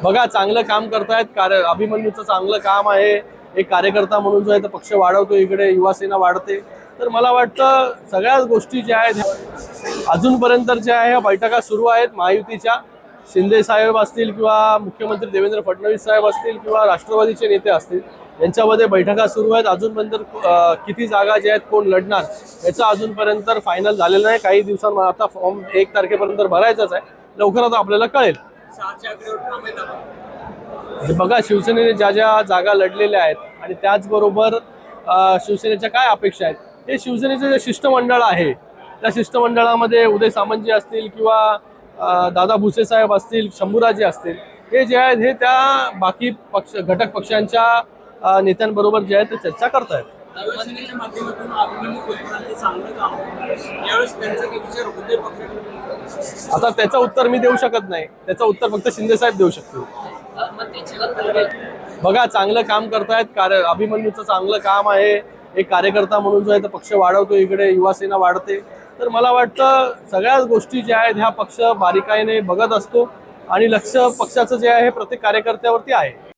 बघा चांगलं काम करतायत. अभिमन्यूचं चांगलं काम आहे. एक कार्यकर्ता म्हणून जो आहे तो पक्ष वाढवतो, इकडे युवासेना वाढते. तर मला वाटतं सगळ्याच गोष्टी ज्या आहेत अजूनपर्यंत ज्या आहे ह्या बैठका सुरू आहेत महायुतीच्या. शिंदे साहेब असतील किंवा मुख्यमंत्री देवेंद्र फडणवीस साहेब असतील किंवा राष्ट्रवादीचे नेते असतील, यांच्यामध्ये बैठका सुरू आहेत. अजूनपर्यंत किती जागा ज्या आहेत, कोण लढणार याचं अजूनपर्यंत फायनल झालेलं नाही. काही दिवसांमध्ये आता फॉर्म 1 तारखेपर्यंत भरायचाच आहे. लवकरच आपल्याला कळेल. बघा शिवसेनेने ज्या ज्या जागा लढलेल्या आहेत आणि त्याचबरोबर शिवसेनेच्या काय अपेक्षा आहेत, हे शिवसेनेचे जे शिष्टमंडळ आहे त्या शिष्टमंडळामध्ये उदय सामंतजी असतील किंवा दादा भुसे साहेब असतील, शंभूराजे असतील, हे जे आहेत हे त्या बाकी घटक पक्षांच्या नेत्यांबरोबर जे आहे ते चर्चा करतायत. आता त्याचं उत्तर मी देऊ शकत नाही. त्याचं उत्तर फक्त शिंदे साहेब देऊ शकतील. बघा चांगलं काम करतायत. अभिमन्यूचं चांगलं काम आहे. एक कार्यकर्ता म्हणून जो आहे तो पक्ष वाढवतो, इकडे युवासेना वाढते. तर मला वाटतं सगळ्याच गोष्टी ज्या आहेत ह्या पक्ष बारीकाईने बघत असतो आणि लक्ष पक्षाचं जे आहे हे प्रत्येक कार्यकर्त्यावरती आहे.